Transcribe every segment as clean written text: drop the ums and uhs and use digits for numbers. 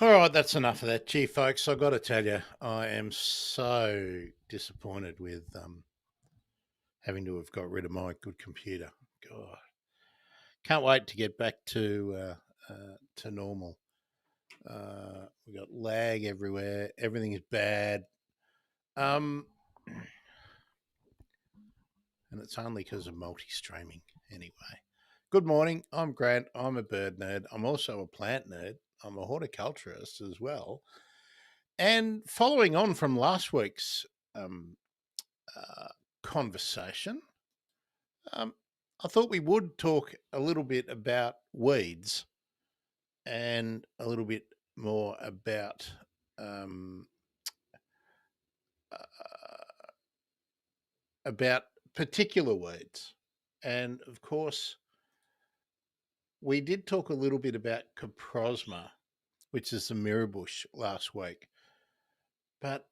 All right, that's enough of that. Gee, folks, I've got to tell you, I am so disappointed with having to have got rid of my good computer. God, can't wait to get back to normal. We got lag everywhere. Everything is bad. Um, and it's only because of multi-streaming anyway. Good morning. I'm Grant. I'm a bird nerd. I'm also a plant nerd. I'm a horticulturist as well. And following on from last week's um, uh, conversation, um, I thought we would talk a little bit about weeds and a little bit more um, uh, about particular weeds. And of course, we did talk a little bit about coprosma, which is the mirrorbush last week. But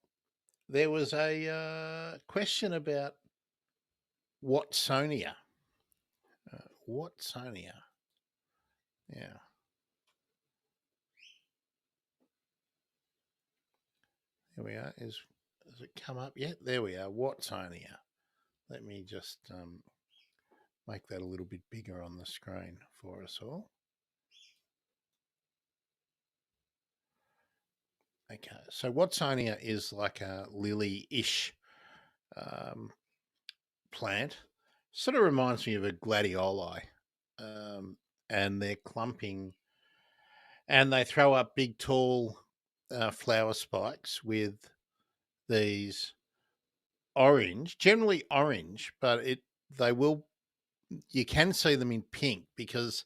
there was a question about Watsonia. Watsonia. Yeah. Here we are. Has it come up yet? There we are. Watsonia. Let me just make that a little bit bigger on the screen for us all. Okay, so Watsonia is like a lily-ish um, plant. Sort of reminds me of a gladioli, and they're clumping, and they throw up big, tall flower spikes with these orange, generally orange, but they will you can see them in pink because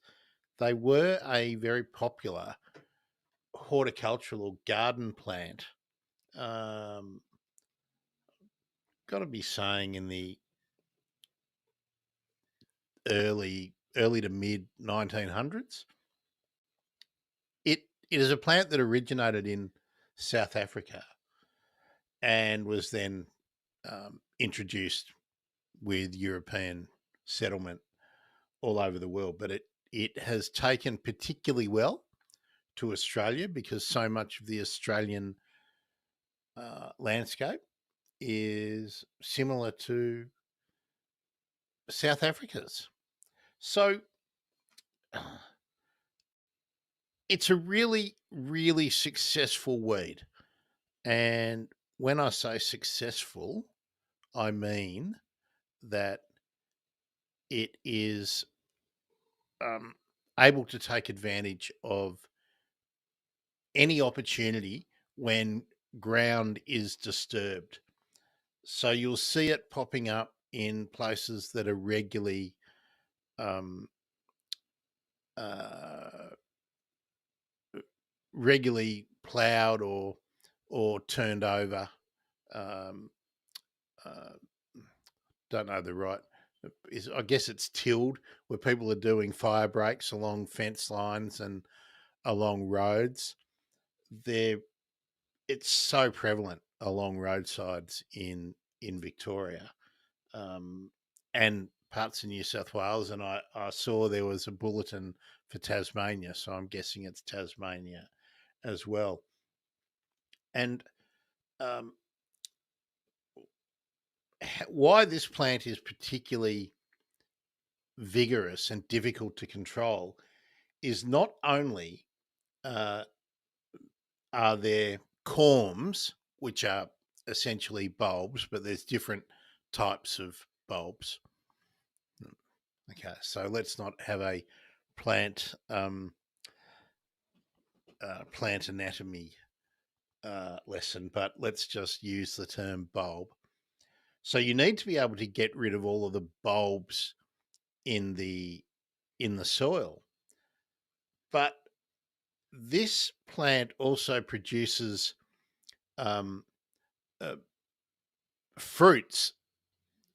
they were a very popular horticultural garden plant. Um, Got to be saying in the early to mid 1900s. It is a plant that originated in South Africa and was then introduced with European settlement all over the world. But it has taken particularly well to Australia because so much of the Australian landscape is similar to South Africa's. So it's a really, really successful weed. And when I say successful, I mean that it is um, able to take advantage of any opportunity when ground is disturbed. So you'll see it popping up in places that are um, uh, regularly ploughed or turned over. Um, uh, don't know the right is. I guess it's tilled where people are doing fire breaks along fence lines and along roads. There, it's so prevalent along roadsides in Victoria and parts of New South Wales. And I saw there was a bulletin for Tasmania, so I'm guessing it's Tasmania as well. And um, why this plant is particularly vigorous and difficult to control is not only uh, are there corms, which are essentially bulbs, but there's different types of bulbs. Okay, so let's not have a plant plant anatomy lesson, but let's just use the term bulb. So you need to be able to get rid of all of the bulbs in the soil. But this plant also produces um, uh, fruits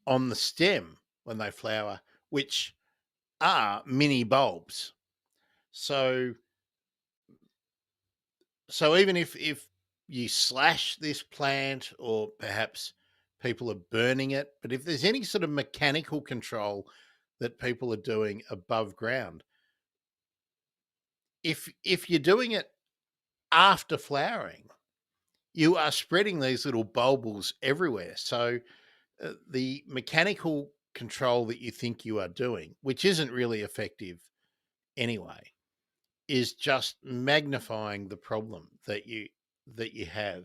on the stem when they flower, which are mini bulbs. So, so even if you slash this plant, or perhaps people are burning it, but if there's any sort of mechanical control that people are doing above ground, if you're doing it after flowering, you are spreading these little bulbils everywhere. So the mechanical control that you think you are doing, which isn't really effective anyway, is just magnifying the problem that you have.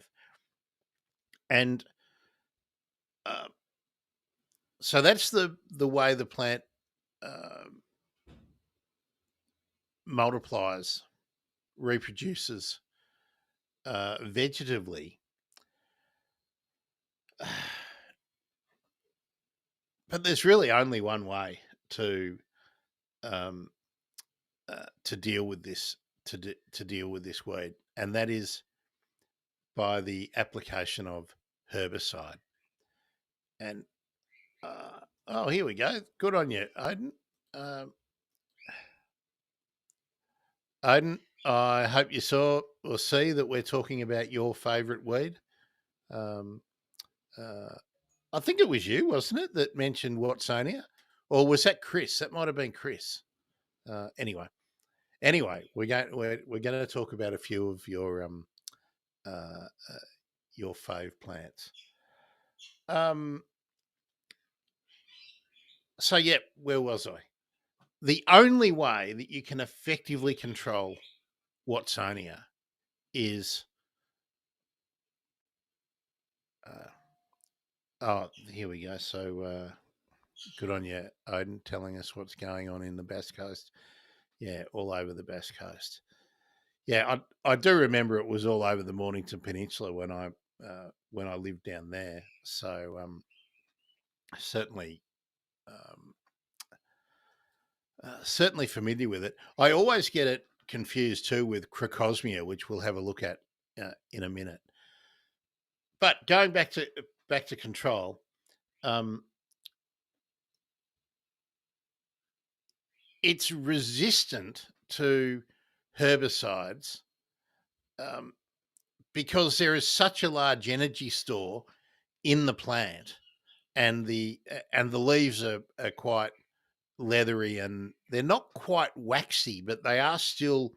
And uh, so that's the way the plant uh, multiplies, reproduces vegetatively. But there's really only one way um, to deal with this to deal with this weed, and that is by the application of herbicide. And oh, here we go. Good on you, Odin. Um, Odin, I hope you saw or see that we're talking about your favourite weed. Um, uh, I think it was you, wasn't it, that mentioned Watsonia, or was that Chris? That might have been Chris. Anyway, we're going to talk about a few of uh, your fave plants. So yeah, where was I? The only way that you can effectively control Watsonia is oh, here we go. So good on you, Odin, telling us what's going on in the Bass Coast. Yeah, all over the Bass Coast. Yeah, I do remember it was all over the Mornington Peninsula when I lived down there. So certainly um, certainly familiar with it. I always get it confused too with Crocosmia, which we'll have a look at in a minute. But going back to control, it's resistant to herbicides because there is such a large energy store in the plant, and the leaves are quite leathery, and they're not quite waxy, but they are still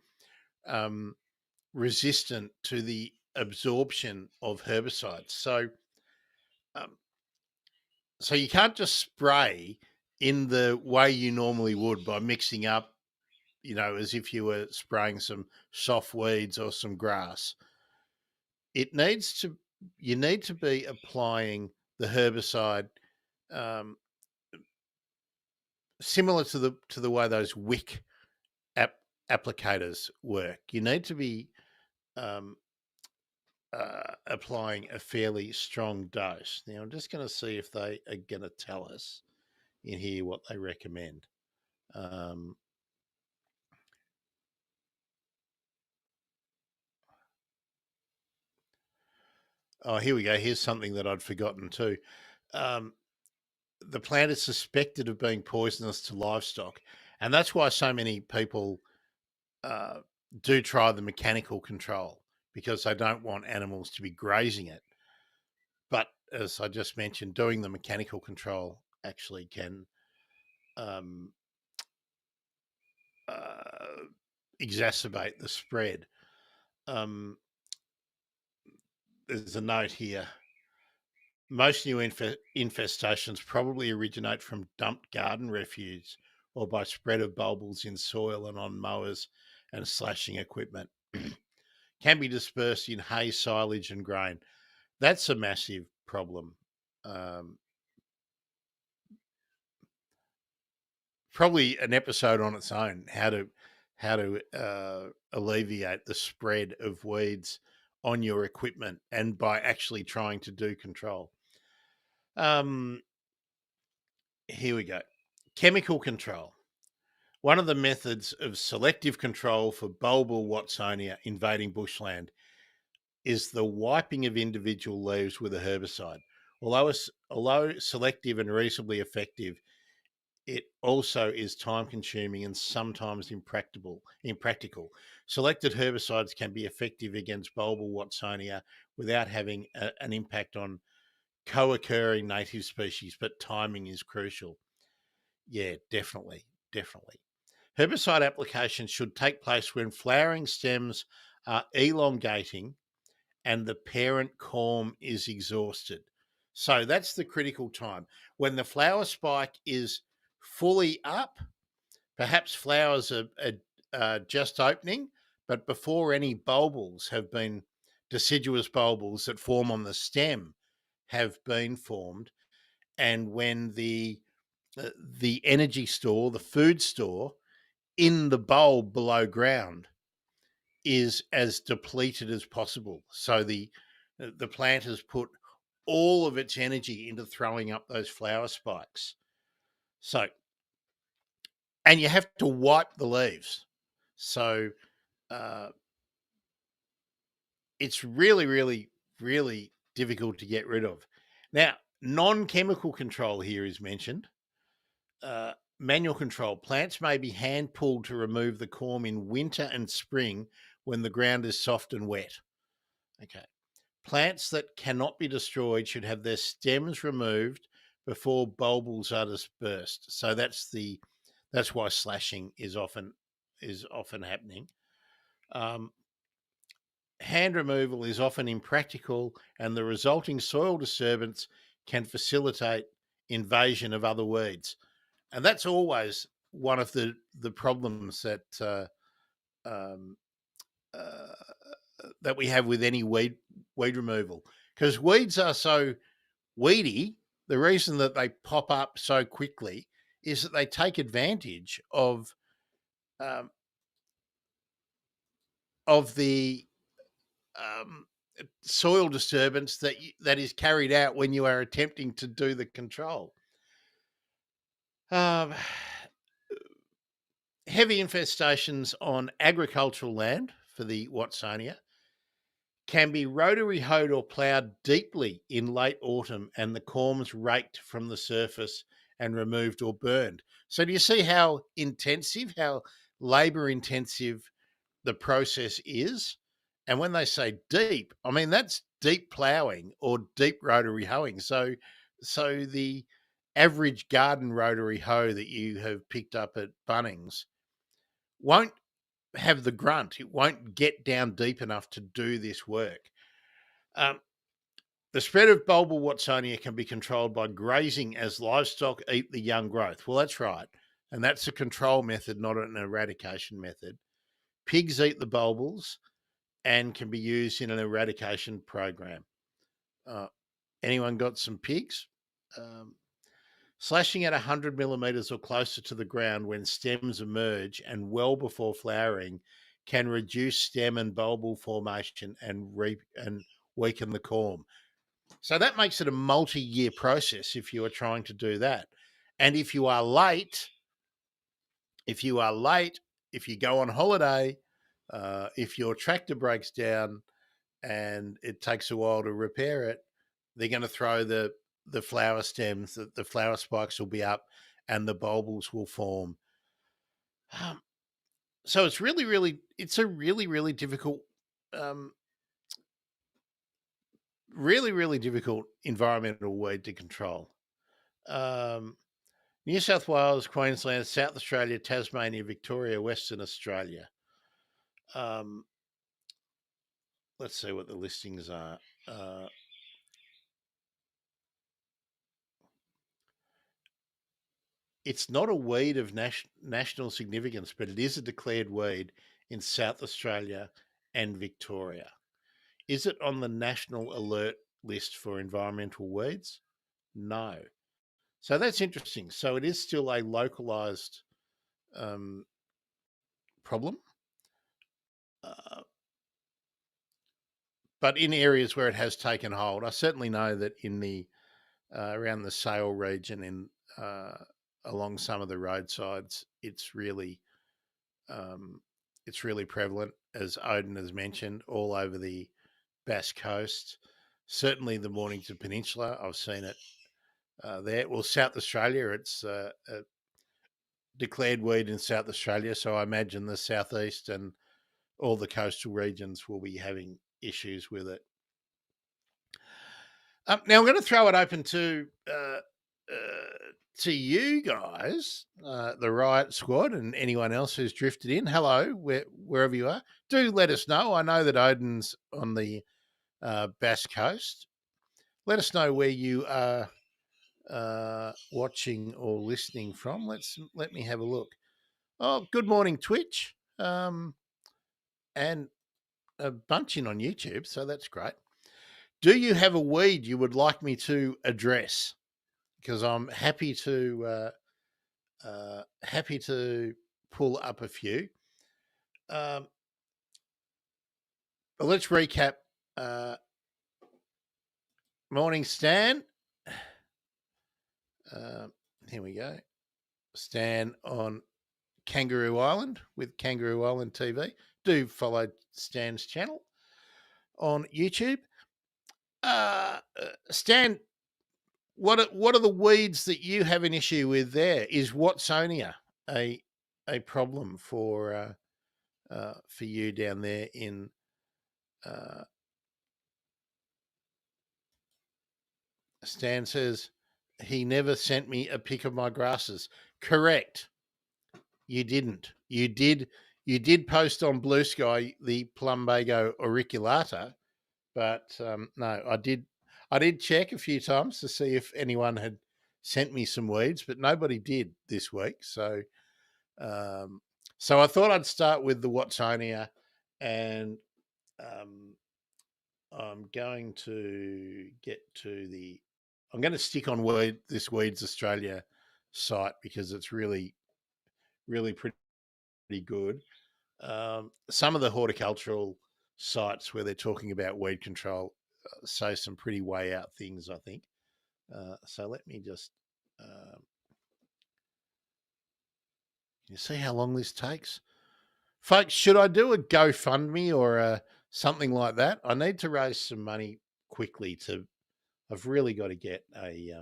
resistant to the absorption of herbicides. Um, so you can't just spray in the way you normally would by mixing up, as if you were spraying some soft weeds or some grass. You need to be applying the herbicide similar to the way those wick applicators work. You need to be um, applying a fairly strong dose. Now, I'm just going to see if they are going to tell us in here what they recommend. Oh, here we go. Here's something that I'd forgotten too. The plant is suspected of being poisonous to livestock, and that's why so many people do try the mechanical control, because they don't want animals to be grazing it. But as I just mentioned, doing the mechanical control actually can exacerbate the spread. There's a note here. Most new infestations probably originate from dumped garden refuse or by spread of bulbils in soil and on mowers and slashing equipment. Can be dispersed in hay, silage, and grain. That's a massive problem. Probably an episode on its own, how to alleviate the spread of weeds on your equipment, and by actually trying to do control. Here we go. Chemical control. One of the methods of selective control for bulbul Watsonia invading bushland is the wiping of individual leaves with a herbicide. Although selective and reasonably effective, it also is time consuming and sometimes impractical. Selected herbicides can be effective against bulbul Watsonia without having an impact on co-occurring native species, but timing is crucial. Yeah, definitely. Herbicide application should take place when flowering stems are elongating and the parent corm is exhausted. So that's the critical time. When the flower spike is fully up, perhaps flowers are just opening, but before any bulbils have been, deciduous bulbils that form on the stem have been formed, and when the energy store, the food store in the bulb below ground is as depleted as possible. So the plant has put all of its energy into throwing up those flower spikes. So, and you have to wipe the leaves. So uh, it's really, really, really difficult to get rid of. Now, non-chemical control here is mentioned. Manual control. Plants may be hand pulled to remove the corm in winter and spring when the ground is soft and wet. Okay. Plants that cannot be destroyed should have their stems removed before bulbils are dispersed. So that's why slashing is often happening. Hand removal is often impractical, and the resulting soil disturbance can facilitate invasion of other weeds. And that's always one of the problems um, uh, that we have with any weed removal, because weeds are so weedy. The reason that they pop up so quickly is that they take advantage um, of the um, soil disturbance that is carried out when you are attempting to do the control. Um, Heavy infestations on agricultural land for the Watsonia can be rotary hoed or ploughed deeply in late autumn and the corms raked from the surface and removed or burned. So do you see how intensive, how labour intensive the process is? And when they say deep, I mean that's deep ploughing or deep rotary hoeing. So the average garden rotary hoe that you have picked up at Bunnings won't have the grunt. It won't get down deep enough to do this work. Um, the spread of bulbul Watsonia can be controlled by grazing as livestock eat the young growth. Well, that's right. And that's a control method, not an eradication method. Pigs eat the bulbils and can be used in an eradication program. Anyone got some pigs? Slashing at 100 millimeters or closer to the ground when stems emerge and well before flowering can reduce stem and bulbul formation and weaken the corm. So that makes it a multi-year process if you are trying to do that. And if you are late, if you go on holiday, if your tractor breaks down and it takes a while to repair it, they're going to throw the flower stems, the flower spikes will be up and the bulbils will form. So it's it's a really difficult, really difficult environmental weed to control. New South Wales, Queensland, South Australia, Tasmania, Victoria, Western Australia. Let's see what the listings are. It's not a weed of national significance, but it is a declared weed in South Australia and Victoria. Is it on the national alert list for environmental weeds? No. So that's interesting. So it is still a localized problem. But in areas where it has taken hold, I certainly know that in the around the Sale region, in along some of the roadsides, it's really prevalent, as Odin has mentioned, all over the Bass Coast. Certainly, the Mornington Peninsula, I've seen it there. Well, South Australia, it's a declared weed in South Australia, so I imagine the southeast and all the coastal regions will be having issues with it. Now I'm going to throw it open to to you guys, the Riot Squad, and anyone else who's drifted in. Hello, wherever you are. Do let us know. I know that Odin's on the Bass Coast. Let us know where you are watching or listening from. Let me have a look. Oh, good morning, Twitch, and a bunch in on YouTube. So that's great. Do you have a weed you would like me to address? Because I'm happy to pull up a few. Let's recap. Morning, Stan. Here we go. Stan on Kangaroo Island with Kangaroo Island TV. Do follow Stan's channel on YouTube. Stan, what are the weeds that you have an issue with there? Is Watsonia a problem for you down there in Stan says he never sent me a pic of my grasses. Correct. You didn't. You did post on Blue Sky the Plumbago auriculata, but no, I did check a few times to see if anyone had sent me some weeds, but nobody did this week. So I thought I'd start with the Watsonia, and I'm going to stick on this Weeds Australia site because it's really, really pretty good. Some of the horticultural sites where they're talking about weed control say some pretty way out things, I think. So let me just. You see how long this takes? Folks, should I do a GoFundMe or something like that? I need to raise some money quickly I've really got to get a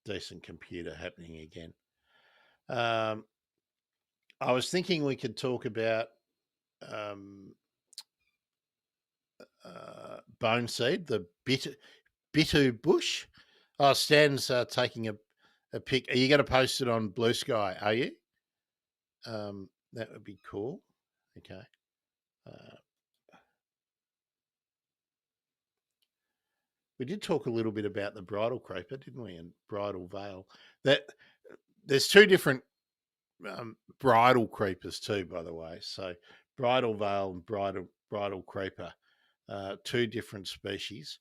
decent computer happening again. I was thinking we could talk about bone seed, the bitu bush. Oh, Stan's taking a pic. Are you going to post it on Blue Sky? Are you? That would be cool. Okay. We did talk a little bit about the bridal creeper, didn't we? And bridal veil. There's two different bridal creepers too, by the way. So bridal veil and bridal creeper, two different species.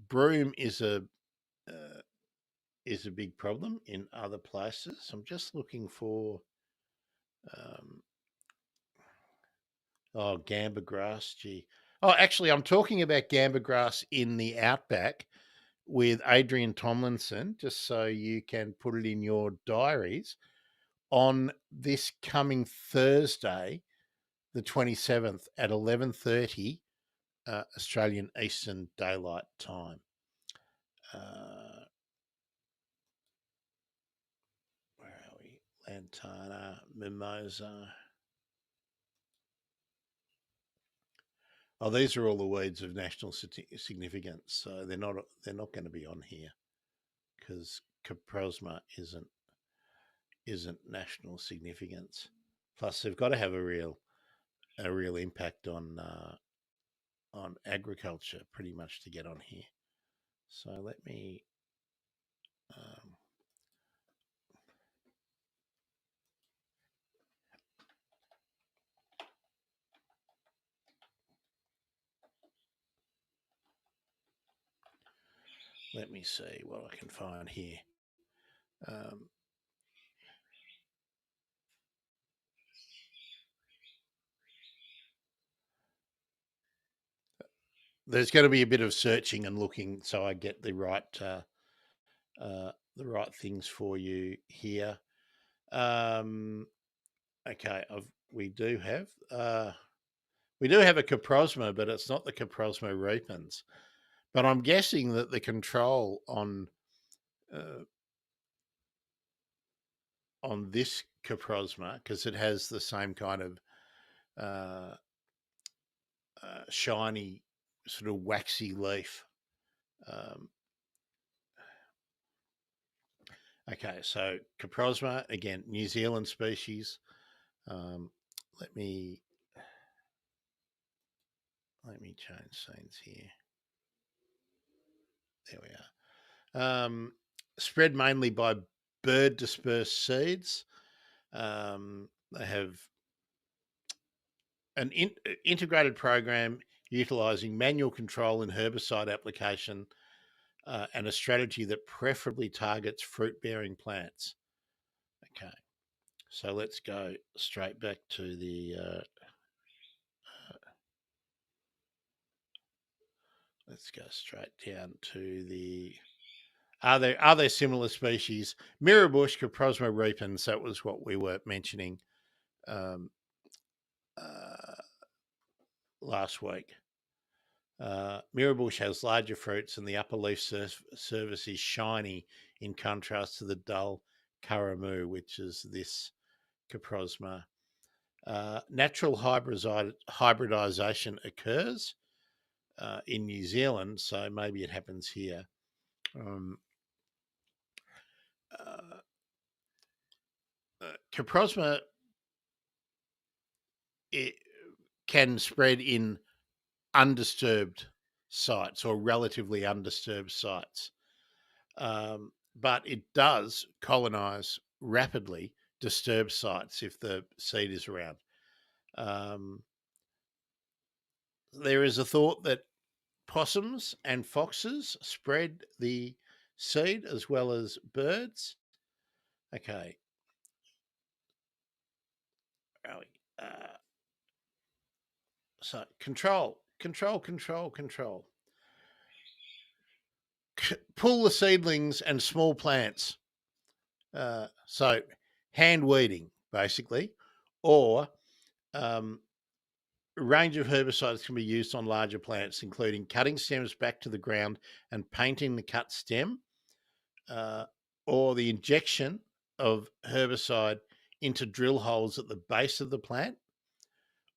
Broom is a big problem in other places. I'm just looking for gamba grass. Gee. Oh, actually, I'm talking about gamba grass in the outback with Adrian Tomlinson, just so you can put it in your diaries, on this coming Thursday, the 27th at 11:30 Australian Eastern Daylight Time. Where are we? Lantana, Mimosa. Oh, these are all the weeds of national significance, so they're not going to be on here because Coprosma isn't national significance. Plus, they've got to have a real impact on agriculture, pretty much, to get on here. So let me. Let me see what I can find here. There's going to be a bit of searching and looking, so I get the right things for you here. Okay, we do have a Coprosma, but it's not the Coprosma repens. But I'm guessing that the control on this Coprosma, because it has the same kind of shiny sort of waxy leaf. Um, okay, so Caprosma, again, New Zealand species. Um, let me change scenes here. There we are. Spread mainly by bird dispersed seeds. They have an integrated program utilising manual control and herbicide application, and a strategy that preferably targets fruit-bearing plants. Okay, so let's go straight back to the. Let's go straight down to the. Are there similar species? Mirrorbush, Caprosma repens. That was what we were mentioning um, uh, last week. Mirrorbush has larger fruits and the upper leaf surface is shiny in contrast to the dull Karamu, which is this Caprosma. Natural hybridization occurs in New Zealand, so maybe it happens here. Caprosma, it can spread in undisturbed sites or relatively undisturbed sites. But it does colonize rapidly disturbed sites if the seed is around. There is a thought that possums and foxes spread the seed as well as birds. Okay. So control. Pull the seedlings and small plants. So hand weeding, basically, or a range of herbicides can be used on larger plants, including cutting stems back to the ground and painting the cut stem, or the injection of herbicide into drill holes at the base of the plant,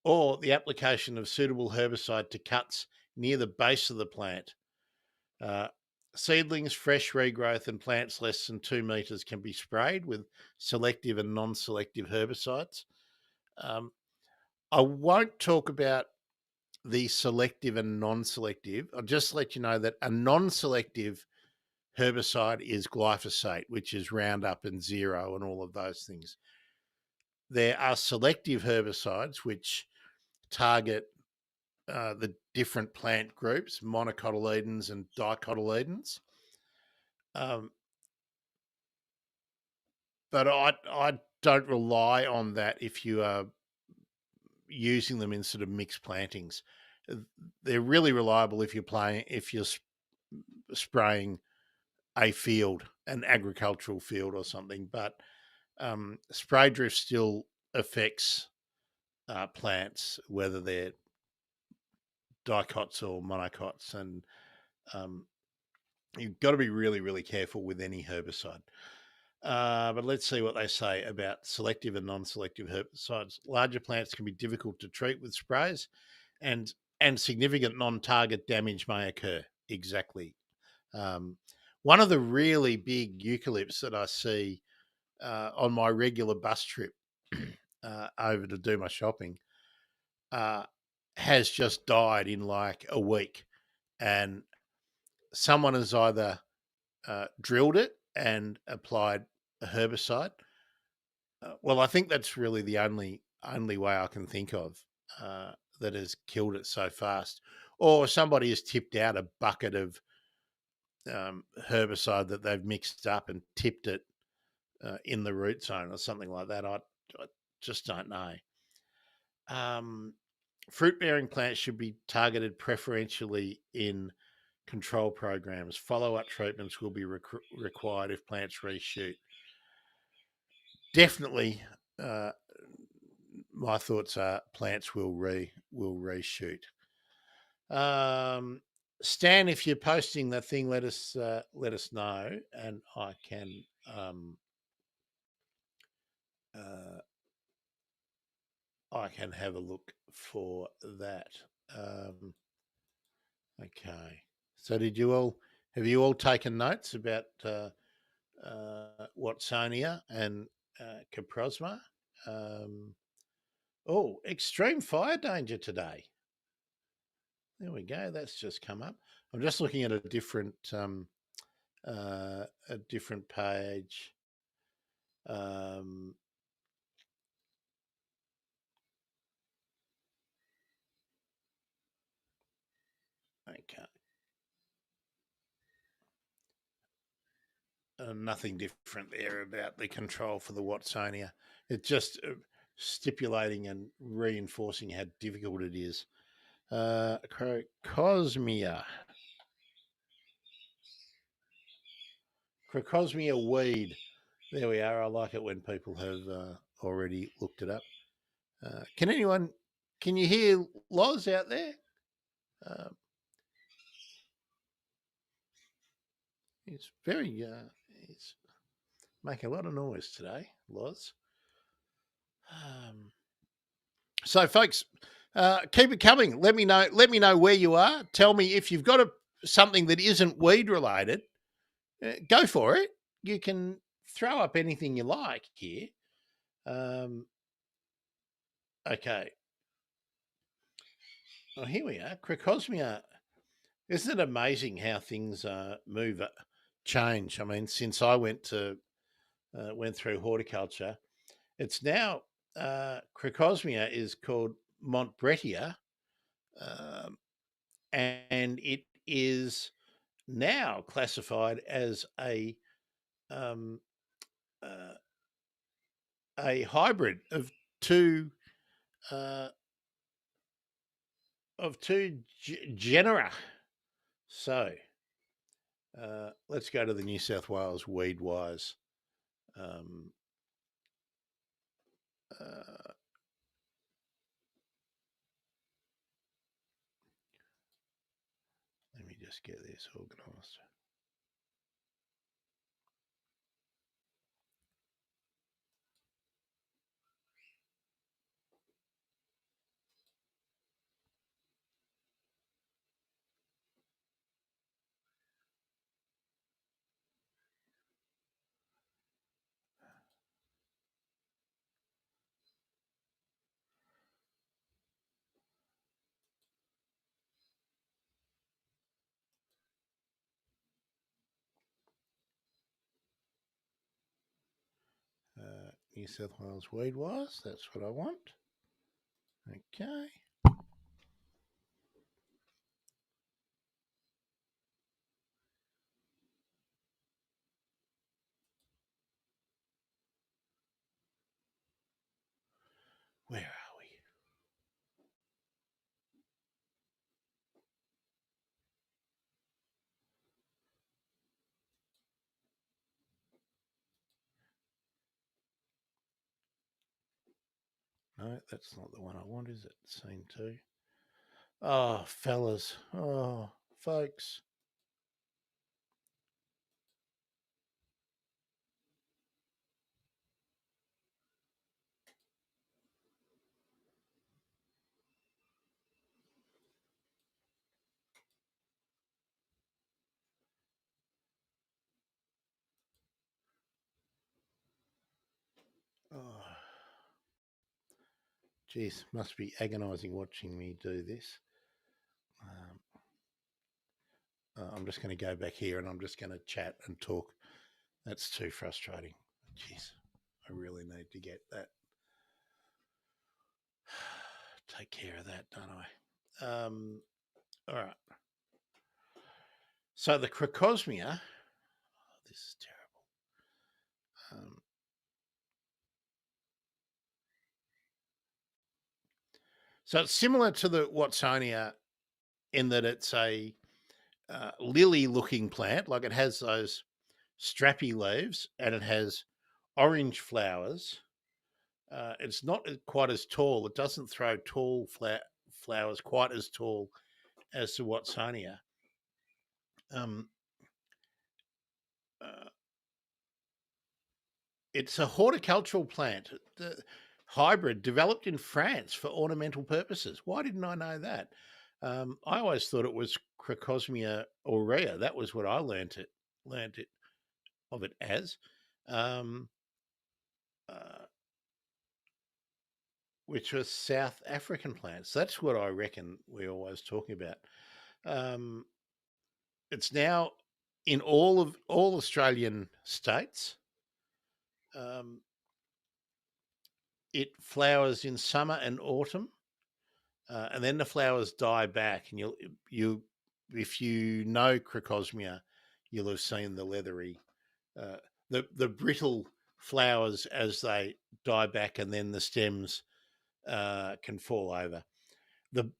or the application of suitable herbicide to cuts near the base of the plant. Seedlings, fresh regrowth, and plants less than 2 meters can be sprayed with selective and non-selective herbicides. I won't talk about the selective and non-selective. I'll just let you know that a non-selective herbicide is glyphosate, which is Roundup and Zero and all of those things. There are selective herbicides which target the different plant groups, monocotyledons and dicotyledons. But I don't rely on that if you are using them in sort of mixed plantings. They're really reliable if you're spraying a field, an agricultural field or something. But spray drift still affects plants, whether they're dicots or monocots, and you've got to be really, really careful with any herbicide. But let's see what they say about selective and non-selective herbicides. Larger plants can be difficult to treat with sprays, and significant non-target damage may occur. Exactly. One of the really big eucalypts that I see on my regular bus trip over to do my shopping has just died in like a week, and someone has either drilled it and applied a herbicide. Well, I think that's really the only way I can think of that has killed it so fast. Or somebody has tipped out a bucket of herbicide that they've mixed up and tipped it in the root zone or something like that. I just don't know. Fruit-bearing plants should be targeted preferentially in control programs. Follow-up treatments will be required if plants reshoot. Definitely, my thoughts are plants will reshoot. Stan, if you're posting that thing, let us know, and I can have a look for that. Okay. So have you all taken notes about Watsonia and Caprosma? Um, oh, extreme fire danger today. There we go. That's just come up. I'm just looking at a different page. Um, okay. Nothing different there about the control for the Watsonia. It's just stipulating and reinforcing how difficult it is. Crocosmia. Crocosmia weed. There we are. I like it when people have already looked it up. Can you hear Loz out there? Uh, he's making a lot of noise today, Loz. So, folks, keep it coming. Let me know. Let me know where you are. Tell me if you've got something that isn't weed related. Go for it. You can throw up anything you like here. Okay. Oh, here we are. Crocosmia. Isn't it amazing how things change? I mean, since I went through horticulture, it's now Crocosmia is called Montbrettia, um, and it is now classified as um, uh, a hybrid two uh, of two genera. So let's go to the New South Wales Weed Wise. Let me just get this organised. New South Wales Weed Wise, that's what I want. Okay. Where are we? No, that's not the one I want, is it? Scene 2. Oh, fellas. Oh, folks. Oh, geez, must be agonising watching me do this. I'm just going to go back here and I'm just going to chat and talk. That's too frustrating. Jeez, I really need to get that. Take care of that, don't I? All right. So the Crocosmia. Oh, this is terrible. So it's similar to the Watsonia in that it's a lily-looking plant. Like it has those strappy leaves and it has orange flowers. It's not quite as tall. It doesn't throw tall flowers quite as tall as the Watsonia. Um, uh, it's a horticultural plant, hybrid developed in France for ornamental purposes. Why didn't I know that? I always thought it was Crocosmia aurea. That was what I learnt it of it as, um, uh, which was South African plants. That's what I reckon we're always talking about. Um, it's now in all Australian states. Um, it flowers in summer and autumn, and then the flowers die back. And you if you know Crocosmia, you'll have seen the leathery, uh, the brittle flowers as they die back, and then the stems can fall over. The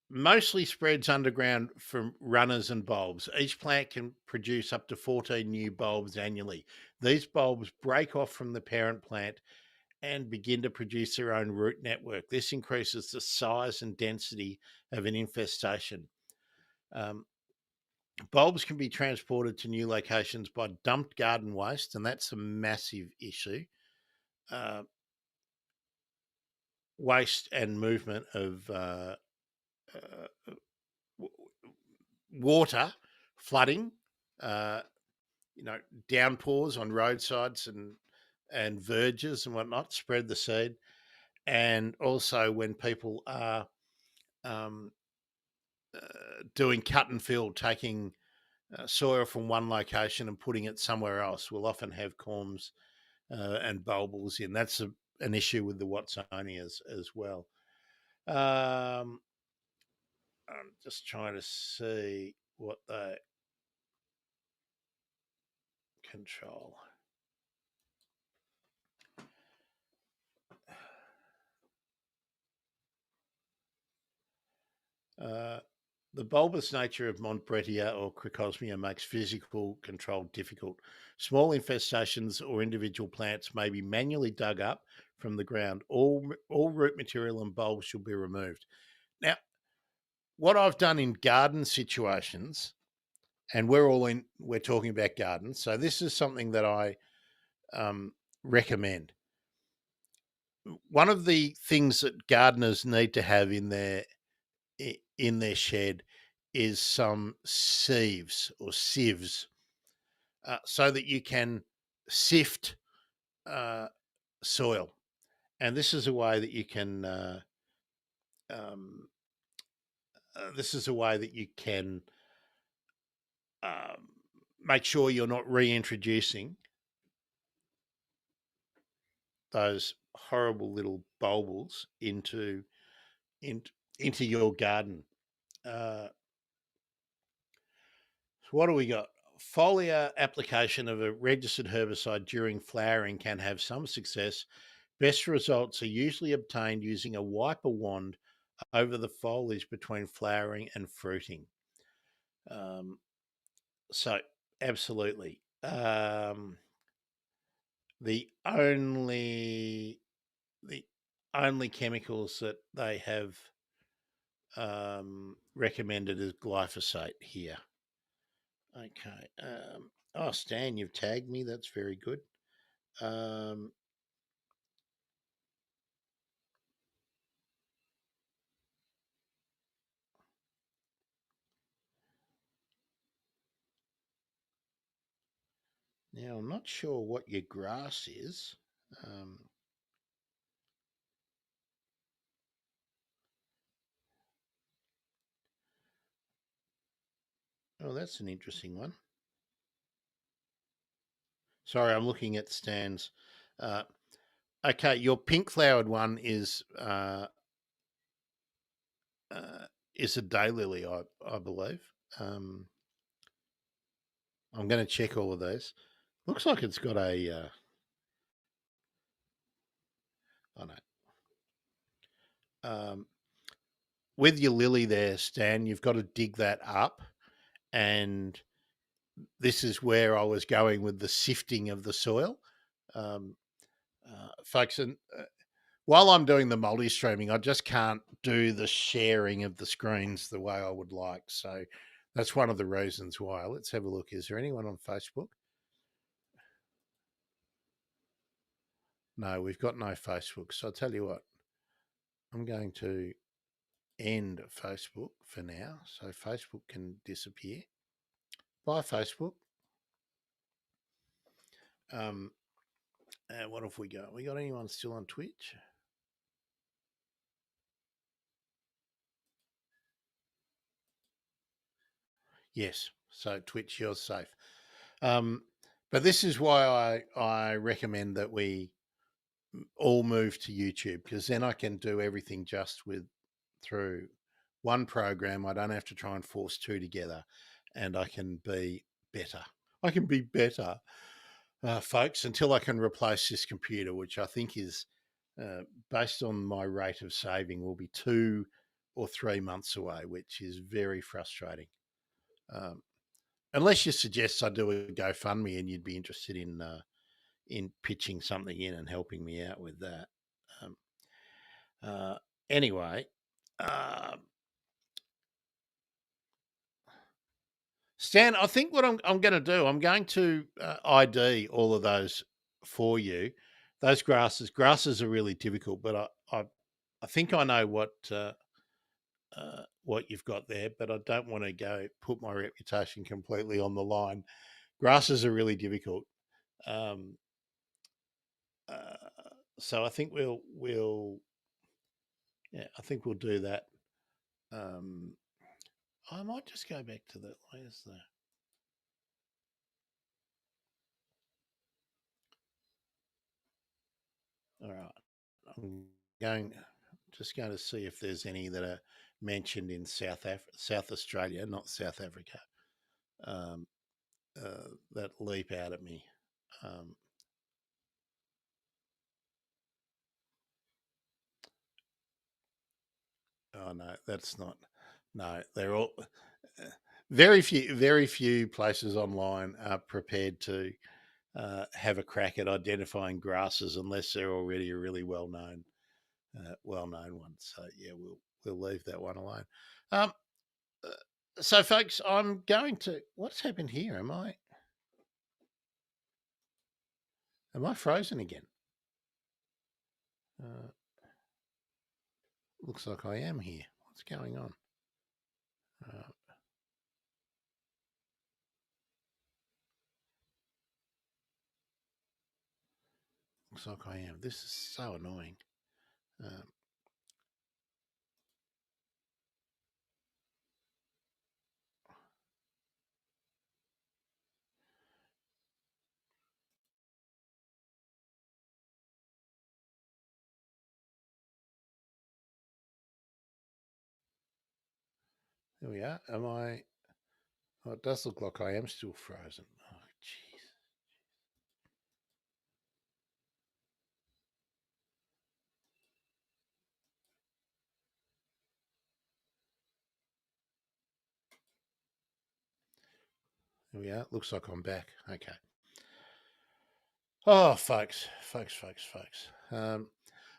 mostly spreads underground from runners and bulbs. Each plant can produce up to 14 new bulbs annually. These bulbs break off from the parent plant and begin to produce their own root network. This increases the size and density of an infestation. Um, Bulbs can be transported to new locations by dumped garden waste, and that's a massive issue. Uh, Waste and movement of uh, water, flooding, uh, downpours on roadsides and verges and whatnot spread the seed, and also when people are um, doing cut and fill, taking soil from one location and putting it somewhere else, will often have corms and bulbils in. That's an issue with the Watsonias as well. I'm just trying to see what they control. Uh, the bulbous nature of Montbrettia or Crocosmia makes physical control difficult. Small infestations or individual plants may be manually dug up from the ground. All root material and bulbs should be removed. Now, what I've done in garden situations, and we're talking about gardens, so this is something that I recommend. One of the things that gardeners need to have in their shed is some sieves or sieves, so that you can sift uh, soil. And this is a way that you can. Um, this is a way that you can um, make sure you're not reintroducing those horrible little bulbils in, into your garden. Uh, so what do we got? Foliar application of a registered herbicide during flowering can have some success. Best results are usually obtained using a wiper wand over the foliage between flowering and fruiting. Um, so, absolutely. The only the only chemicals that they have recommended is glyphosate here. Okay. Oh, Stan, you've tagged me. That's very good. Um, Now, I'm not sure what your grass is. Um, oh, that's an interesting one. Sorry, I'm looking at Stan's. Uh, okay, your pink flowered one is a daylily, I believe. Um, I'm going to check all of those. Looks like it's got a. Oh no. With your lily there, Stan, you've got to dig that up, and this is where I was going with the sifting of the soil, um, folks. And while I'm doing the multi streaming, I just can't do the sharing of the screens the way I would like. So that's one of the reasons why. Let's have a look. Is there anyone on Facebook? No, we've got no Facebook. So I'll tell you what, I'm going to end Facebook for now, so Facebook can disappear. Bye, Facebook. What have we got? We got anyone still on Twitch? Yes. So Twitch, you're safe. But this is why I recommend that we all move to YouTube, because then I can do everything just through one program. I don't have to try and force two together, and I can be better. I can be better, folks, until I can replace this computer, which I think is, based on my rate of saving, will be 2 or 3 months away, which is very frustrating. Unless you suggest I do a GoFundMe and you'd be interested in pitching something in and helping me out with that. Anyway, Stan, I think what I'm going to do, I'm going to ID all of those for you. Those grasses are really difficult, but I think I know what you've got there, but I don't want to go put my reputation completely on the line. Grasses are really difficult. So I think we'll do that. I might just go back to that. Where's the? All right, I'm just going to see if there's any that are mentioned in South Australia, not South Africa, that leap out at me. Oh no, that's not. No, they're all very few places online are prepared to have a crack at identifying grasses unless they're already a really well known one. So yeah, we'll leave that one alone. So folks, I'm going to. What's happened here? Am I frozen again? Looks like I am here. What's going on? Looks like I am. This is so annoying. There we are. Am I? Oh, it does look like I am still frozen. Oh, jeez. There we are. Looks like I'm back. Okay. Oh, folks. All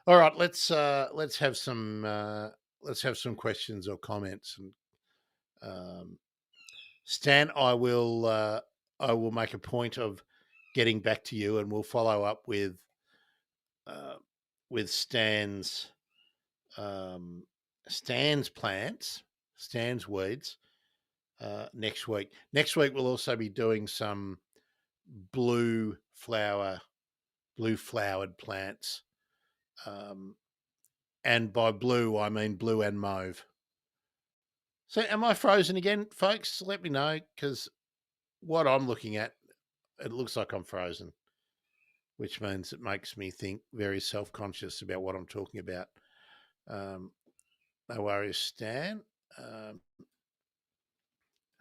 right, let's have some questions or comments. And Stan, I will make a point of getting back to you, and we'll follow up with Stan's plants, Stan's weeds next week. Next week we'll also be doing some blue flowered plants. And by blue, I mean blue and mauve. So, am I frozen again, folks? Let me know, because what I'm looking at, it looks like I'm frozen, which means it makes me think very self-conscious about what I'm talking about. No worries, Stan.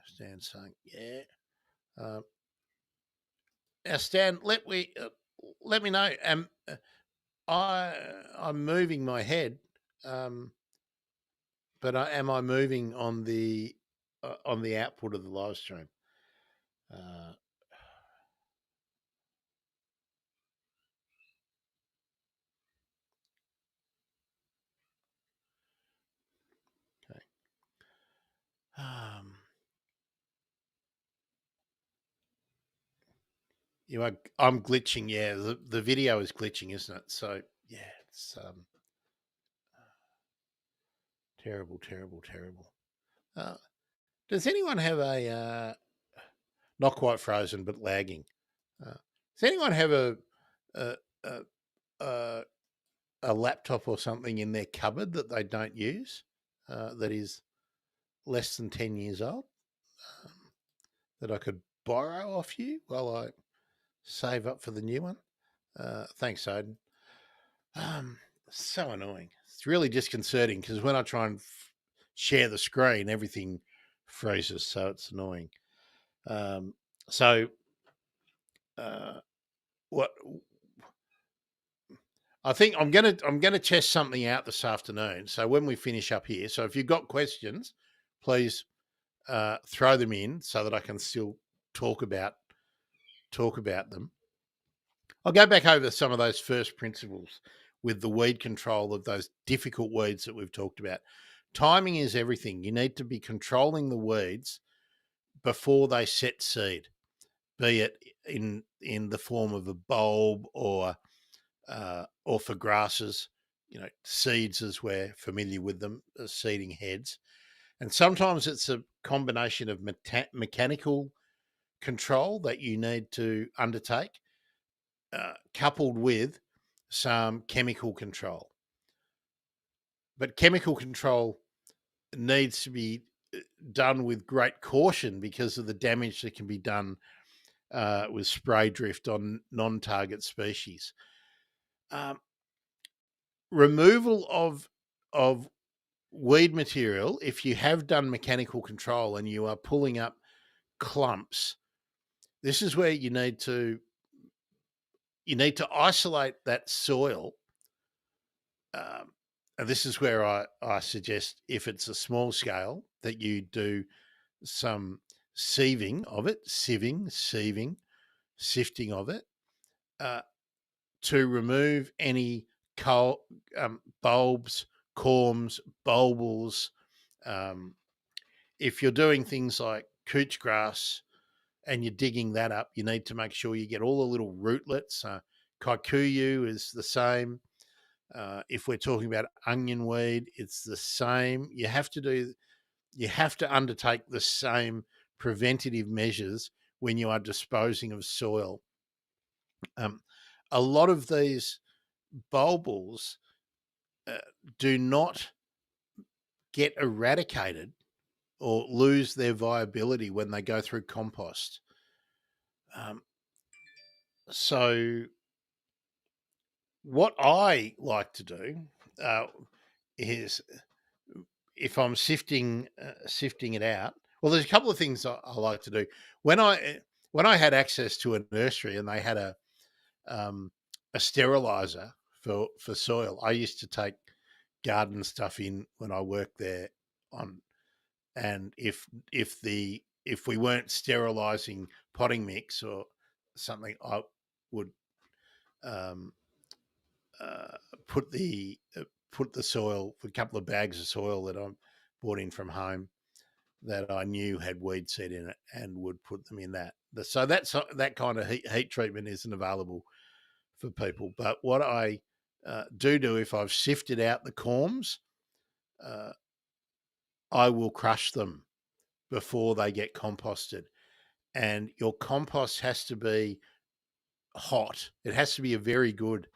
Stan's saying, yeah. Now, Stan, let me know. I'm moving my head, but am I moving on the output of the live stream? Okay. I'm glitching. Yeah, the video is glitching, isn't it? So yeah, it's Terrible, terrible, terrible. Uh, does anyone have a not quite frozen but lagging? Does anyone have a a, a a laptop or something in their cupboard that they don't use that is less than 10 years old um, that I could borrow off you while I save up for the new one? Thanks, Odin. Um, so annoying. It's really disconcerting because when I try and share the screen, everything freezes, so it's annoying. Um, so, what I think I'm gonna test something out this afternoon. So when we finish up here, so if you've got questions, please throw them in so that I can still talk about them. I'll go back over some of those first principles with the weed control of those difficult weeds that we've talked about. Timing is everything. You need to be controlling the weeds before they set seed, be it in the form of a bulb or for grasses, seeds as we're familiar with them, as seeding heads. And sometimes it's a combination of mechanical control that you need to undertake, coupled with some chemical control. But chemical control needs to be done with great caution because of the damage that can be done with spray drift on non-target species. Removal of weed material, if you have done mechanical control and you are pulling up clumps, this is where you need to isolate that soil. And this is where I suggest, if it's a small scale, that you do some sieving of it, sieving, sifting of it, to remove any bulbs, corms, bulbils. If you're doing things like couch grass and you're digging that up, you need to make sure you get all the little rootlets. Kikuyu is the same. If we're talking about onion weed, it's the same. You have to undertake the same preventative measures when you are disposing of soil. A lot of these bulbils do not get eradicated or lose their viability when they go through compost. So what I like to do is, if I'm sifting it out, well, there's a couple of things I like to do. When I had access to a nursery and they had a sterilizer for soil, I used to take garden stuff in when I worked there and if we weren't sterilizing potting mix or something, I would um, put the soil, a couple of bags of soil that I brought in from home that I knew had weed seed in it, and would put them in that. So that kind of heat treatment isn't available for people. But what I do if I've sifted out the corms, I will crush them before they get composted. And your compost has to be hot. It has to be a very good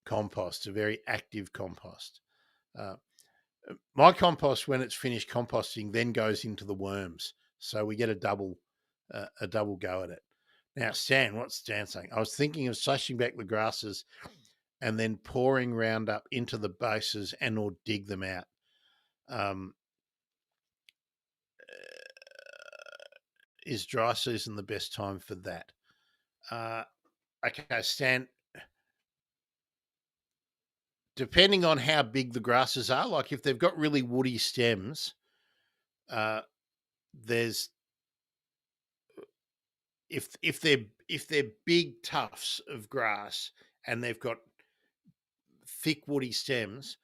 compost, a very active compost. My compost, when it's finished composting, then goes into the worms, so we get a double go at it. Now, Stan, what's Stan saying? I was thinking of slashing back the grasses and then pouring Roundup into the bases and or dig them out. Is dry season the best time for that? Okay, Stan, depending on how big the grasses are, like if they've got really woody stems, there's if they're big tufts of grass and they've got thick woody stems,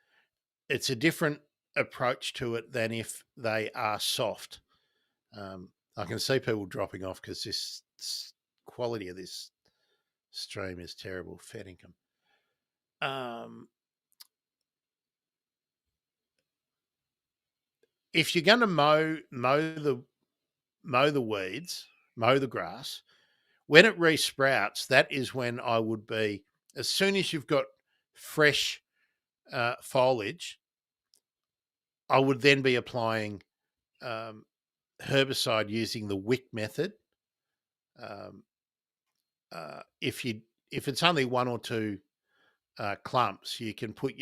it's a different approach to it than if they are soft. I can see people dropping off because this quality of this stream is terrible. Fair income. if you're going to mow the weeds, mow the grass, when it resprouts, that is when I would be, as soon as you've got fresh foliage, I would then be applying um, herbicide using the wick method. Um, if you if it's only one or two clumps, you can put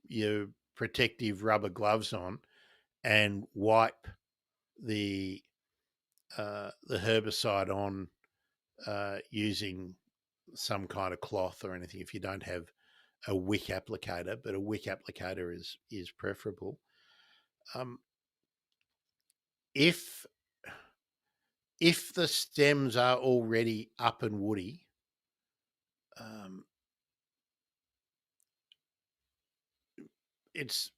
your protective rubber gloves on and wipe the the herbicide on using some kind of cloth or anything. If you don't have a wick applicator, but a wick applicator is preferable. Um, if if the stems are already up and woody, um, it's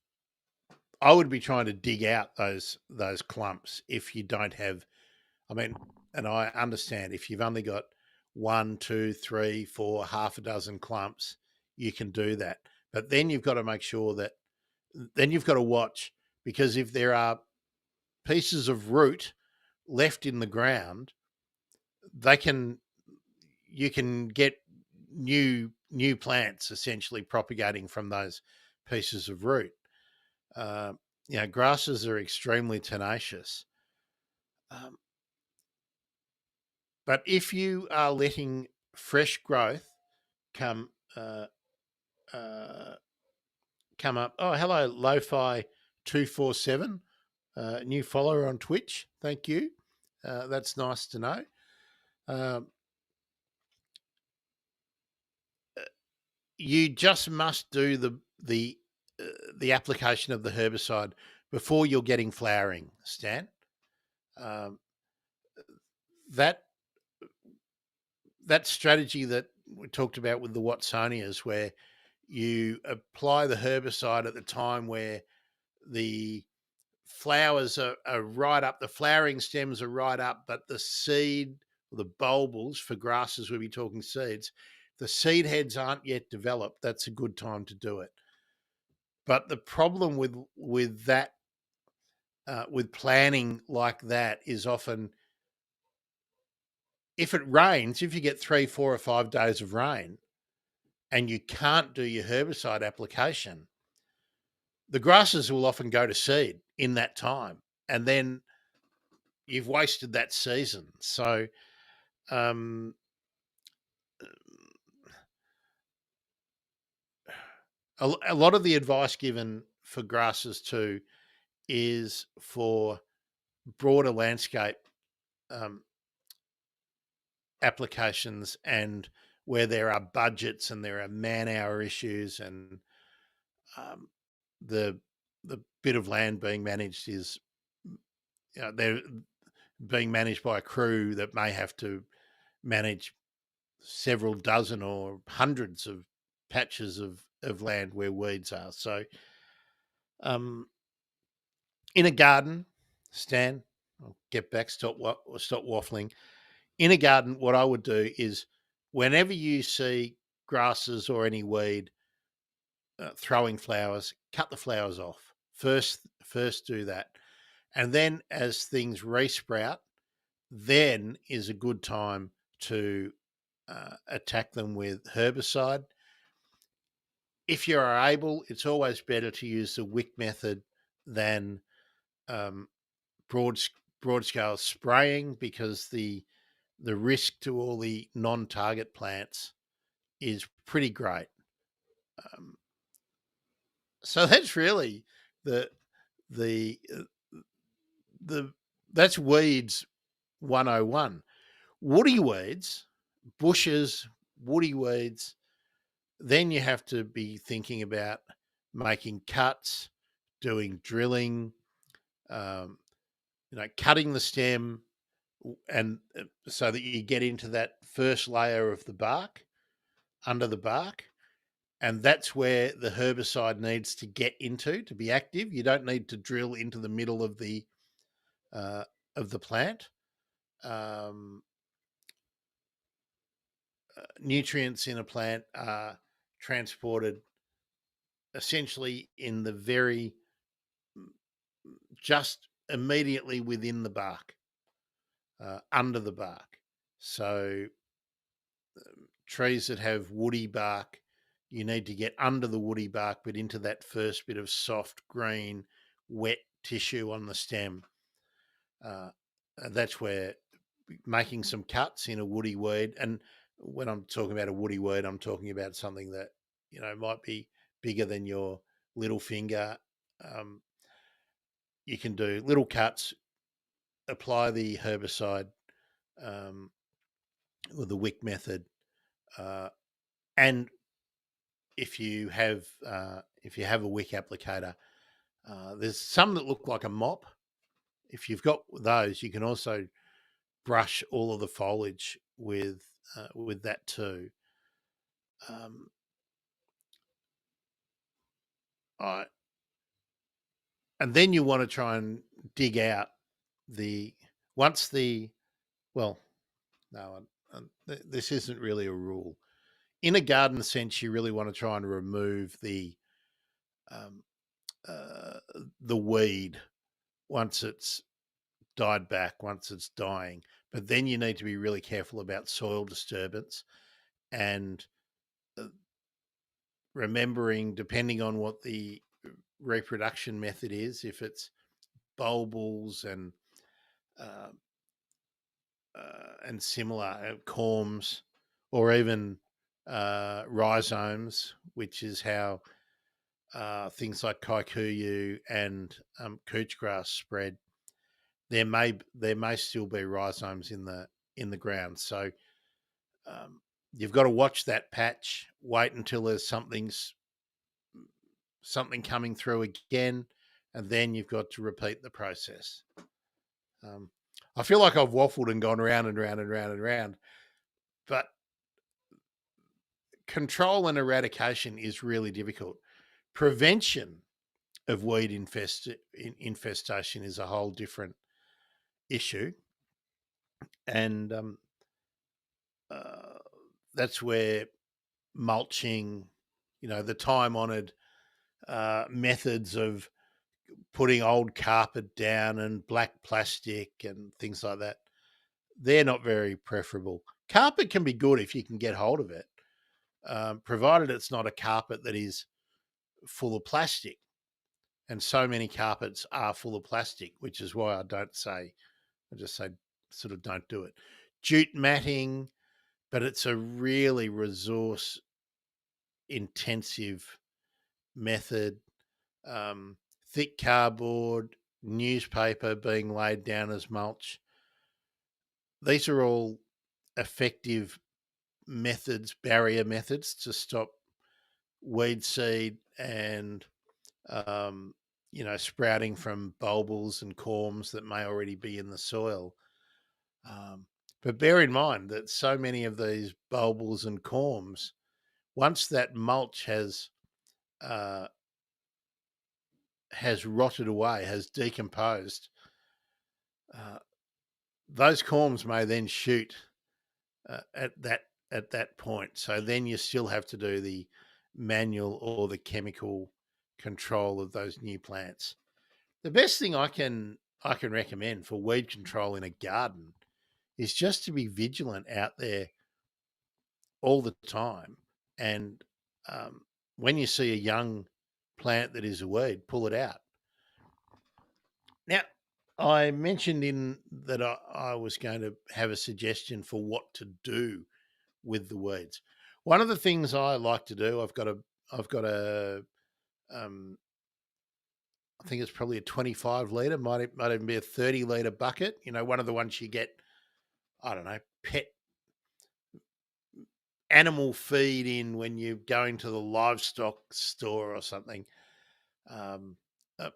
I would be trying to dig out those clumps if you don't have. I mean, and I understand if you've only got one, two, three, four, half a dozen clumps, you can do that. But then you've got to make sure that then you've got to watch, because if there are pieces of root left in the ground, they can you can get new plants essentially propagating from those pieces of root. Uh, grasses are extremely tenacious. Um, but if you are letting fresh growth come uh, uh, come up, oh hello, Lo-Fi 247, new follower on Twitch. Thank you. That's nice to know. Um, you just must do the application of the herbicide before you're getting flowering, Stan. Um, that that strategy that we talked about with the Watsonias, where you apply the herbicide at the time where the flowers are right up, the flowering stems are right up, but the seed, or the bulbils for grasses, we'll be talking seeds, the seed heads aren't yet developed, that's a good time to do it. But the problem with that, with planning like that, is often if it rains, if you get 3, 4, or 5 days of rain, and you can't do your herbicide application, the grasses will often go to seed in that time, and then you've wasted that season. So, um, a lot of the advice given for grasses too is for broader landscape um, applications, and where there are budgets and there are man-hour issues, and um, the the bit of land being managed is, they're being managed by a crew that may have to manage several dozen or hundreds of patches of land where weeds are. So, um, in a garden, Stan, I'll get back, stop waffling. In a garden, what I would do is, whenever you see grasses or any weed throwing flowers, cut the flowers off. First do that. And then as things resprout, then is a good time to attack them with herbicide. If you are able, it's always better to use the wick method than um, broad broad scale spraying, because the risk to all the non-target plants is pretty great. Um, so that's really the the the that's weeds 101. Woody weeds, bushes, woody weeds. Then you have to be thinking about making cuts, doing drilling, um, cutting the stem, and so that you get into that first layer of the bark, under the bark, and that's where the herbicide needs to get into to be active. You don't need to drill into the middle uh, of the plant. Um, Nutrients in a plant are transported essentially in the very just immediately within the bark, under the bark. So trees that have woody bark, you need to get under the woody bark, but into that first bit of soft green, wet tissue on the stem. Uh, that's where making some cuts in a woody weed, and when I'm talking about a woody weed, I'm talking about something that might be bigger than your little finger. Um, you can do little cuts, apply the herbicide um, with the wick method, uh, and if you have a wick applicator, there's some that look like a mop. If you've got those, you can also brush all of the foliage with that too. Um, I, and then you want to try and dig out the once the well, no, this isn't really a rule. In a garden sense, you really want to try and remove um, uh, the weed once it's died back, once it's dying. But then you need to be really careful about soil disturbance and uh, remembering, depending on what the reproduction method is, if it's bulbils uh, and similar corms, or even rhizomes, which is how things like kikuyu and couch grass spread. There may still be rhizomes in the ground, so um, you've got to watch that patch. Wait until there's something coming through again, and then you've got to repeat the process. Um, I feel like I've waffled and gone round and round and round and round, but control and eradication is really difficult. Prevention of weed infestation is a whole different issue, and uh, that's where mulching, the time-honoured methods of putting old carpet down and black plastic and things like that, they're not very preferable. Carpet can be good if you can get hold of it, provided it's not a carpet that is full of plastic. And so many carpets are full of plastic, which is why I just say sort of don't do it. Jute matting, but it's a really resource intensive method. Um, Thick cardboard, newspaper being laid down as mulch. These are all effective methods, barrier methods to stop weed seed and sprouting from bulbils and corms that may already be in the soil. Um, but bear in mind that so many of these bulbils and corms, once that mulch uh, has rotted away, has decomposed, uh, those corms may then shoot at that point. So then you still have to do the manual or the chemical control of those new plants. The best thing I can recommend for weed control in a garden is just to be vigilant out there all the time. And when you see a young plant that is a weed, pull it out. Now, I mentioned in that I was going to have a suggestion for what to do with the weeds. One of the things I like to do, I've got a um, I think it's probably a 25 litre, might even be a 30-litre bucket. One of the ones you get, I don't know, pet animal feed in when you're going to the livestock store or something. Um, uh,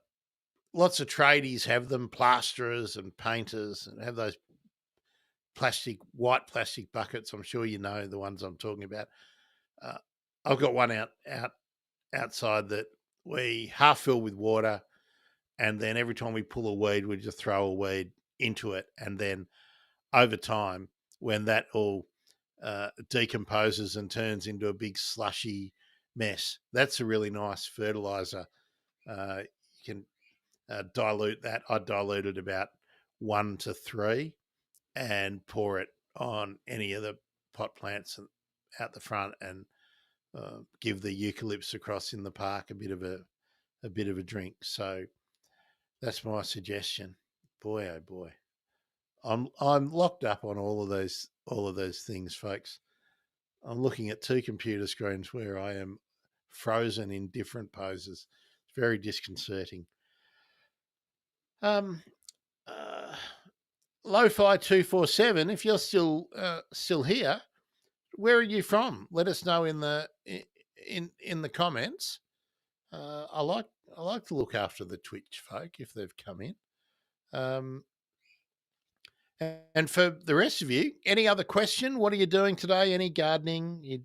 Lots of tradies have them, plasterers and painters, and have those white plastic buckets. I'm sure you know the ones I'm talking about. Uh, I've got one outside that we half fill with water, and then every time we pull a weed, we just throw a weed into it, and then over time, when that all decomposes and turns into a big slushy mess, that's a really nice fertilizer. You can dilute that. I diluted about 1 to 3 and pour it on any of the pot plants out the front, and give the eucalypts across in the park a bit of a drink. So that's my suggestion. Boy, oh boy, I'm locked up on all of those things, folks. I'm looking at 2 computer screens where I am frozen in different poses. It's very disconcerting. Um, uh, Lo-Fi 247. If you're still here, where are you from? Let us know in the comments. I like to look after the Twitch folk if they've come in. And for the rest of you, any other question? What are you doing today? Any gardening? You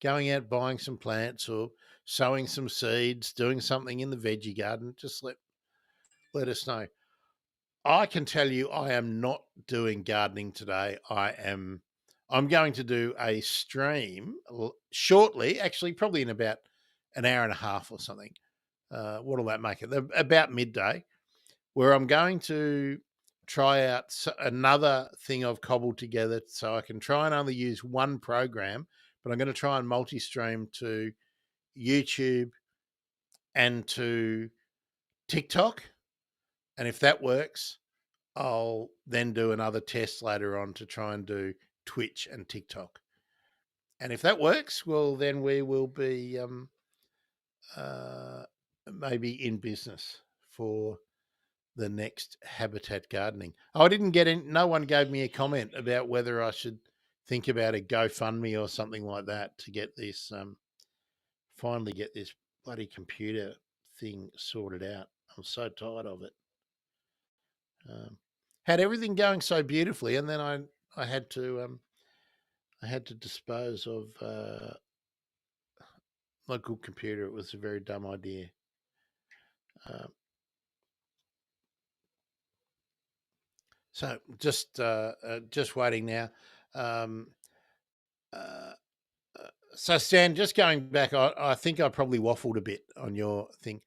going out buying some plants or sowing some seeds, doing something in the veggie garden? Just let us know. I can tell you I am not doing gardening today. I'm going to do a stream shortly, actually probably in about an hour and a half or something. What'll that make it? About midday, where I'm going to try out another thing I've cobbled together so I can try and only use one program, but I'm going to try and multi-stream to YouTube and to TikTok. And if that works, I'll then do another test later on to try and do Twitch and TikTok. And if that works, well, then we will be maybe in business for the next Habitat Gardening. Oh, I didn't get in. No one gave me a comment about whether I should think about a GoFundMe or something like that to get this, finally get this bloody computer thing sorted out. I'm so tired of it. Had everything going so beautifully, and then I had to dispose of my good computer. It was a very dumb idea. So just waiting now. So Stan, just going back, I think I probably waffled a bit on your thing.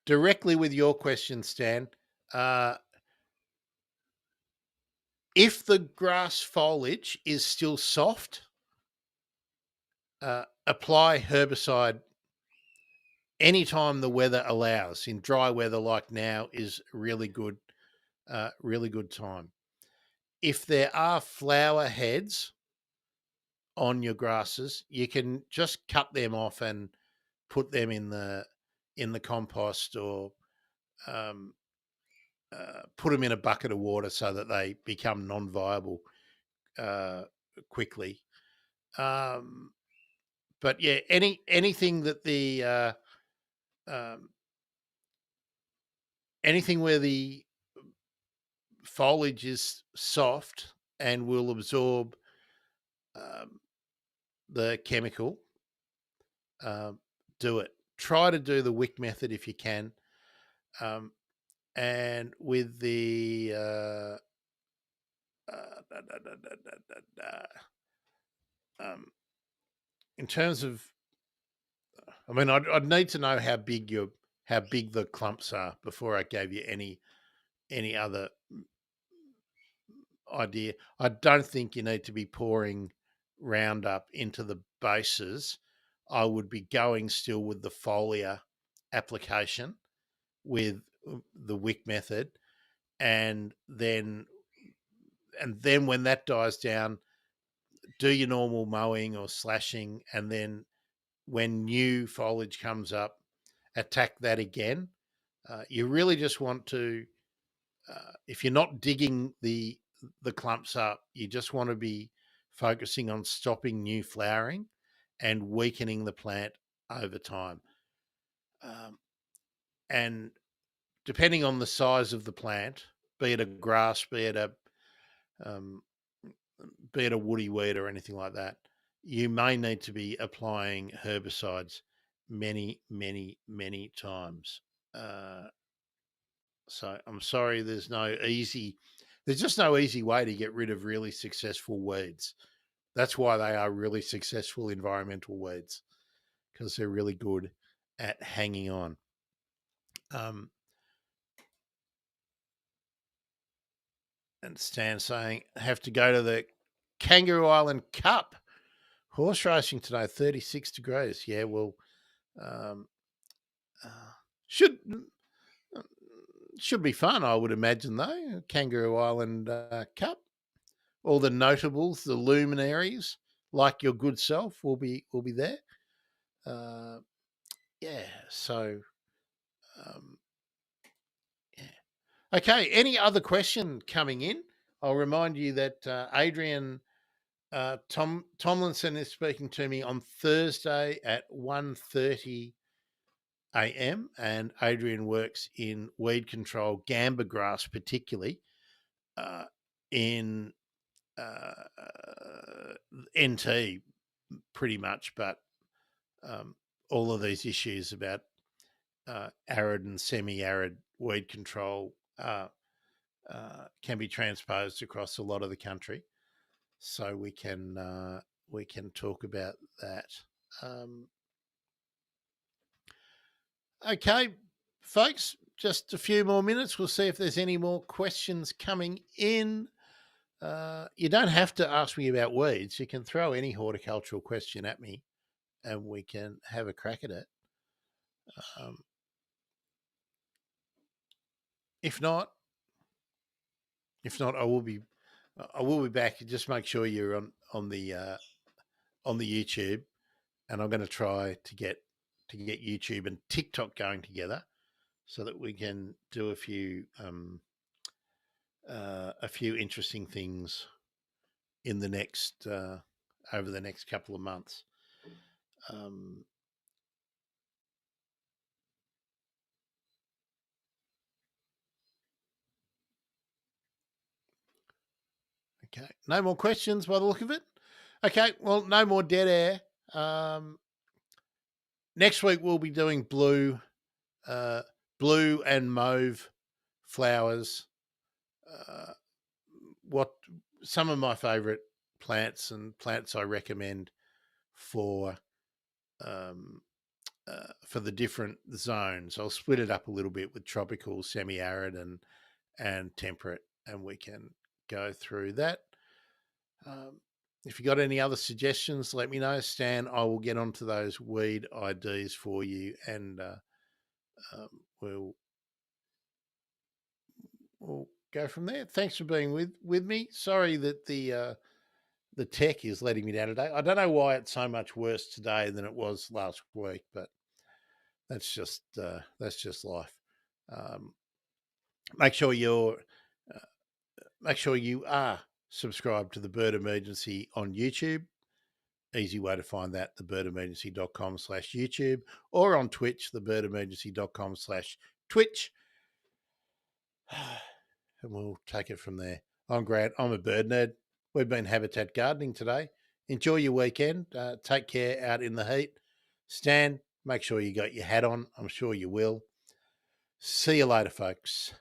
Directly with your question, Stan, if the grass foliage is still soft, apply herbicide anytime the weather allows. In dry weather like now is really good time. If there are flower heads on your grasses, you can just cut them off and put them in the compost, or put them in a bucket of water so that they become non-viable quickly. But yeah, anything that the anything where the foliage is soft and will absorb the chemical, do it. Try to do the wick method if you can. And with the in terms of, I mean, I'd need to know how big the clumps are before I gave you any other idea. I don't think you need to be pouring Roundup into the bases. I would be going still with the foliar application with the wick method, and then when that dies down, do your normal mowing or slashing, and then when new foliage comes up, attack that again. You really just want to, if you're not digging the clumps up, you just want to be focusing on stopping new flowering and weakening the plant over time. And depending on the size of the plant, be it a grass, be it a woody weed or anything like that, you may need to be applying herbicides many, many, many times. So I'm sorry, there's just no easy way to get rid of really successful weeds. That's why they are really successful environmental weeds. because they're really good at hanging on. And Stan saying, have to go to the Kangaroo Island Cup horse racing today, 36 degrees. Yeah, well, um, should should be fun, I would imagine, though. Kangaroo Island Cup. All the notables, the luminaries, like your good self, will be there. Yeah. So, yeah. Okay. Any other question coming in? I'll remind you that Adrian Tomlinson is speaking to me on Thursday at 1:30 a.m. and Adrian works in weed control, gamba grass particularly, in NT pretty much, but all of these issues about arid and semi-arid weed control can be transposed across a lot of the country, so we can talk about that. Okay, folks, just a few more minutes. We'll see if there's any more questions coming in. You don't have to ask me about weeds. You can throw any horticultural question at me and we can have a crack at it. If not, I will be back. Just make sure you're on the YouTube, and I'm going to try to get YouTube and TikTok going together so that we can do a few interesting things in the next over the next couple of months. Okay, no more questions by the look of it. Okay, well, no more dead air. Next week we'll be doing blue and mauve flowers. What some of my favourite plants I recommend for the different zones. I'll split it up a little bit with tropical, semi-arid, and temperate, and we can go through that. If you got any other suggestions, let me know, Stan. I will get onto those weed IDs for you, and we'll go from there. Thanks for being with me. Sorry that the tech is letting me down today. I don't know why it's so much worse today than it was last week, but that's just life. Make sure you are subscribed to the Bird Emergency on YouTube. Easy way to find that, thebirdemergency.com/YouTube, or on Twitch, thebirdemergency.com/Twitch. And we'll take it from there. I'm Grant. I'm a bird nerd. We've been habitat gardening today. Enjoy your weekend. Take care out in the heat. Stan, make sure you got your hat on. I'm sure you will. See you later, folks.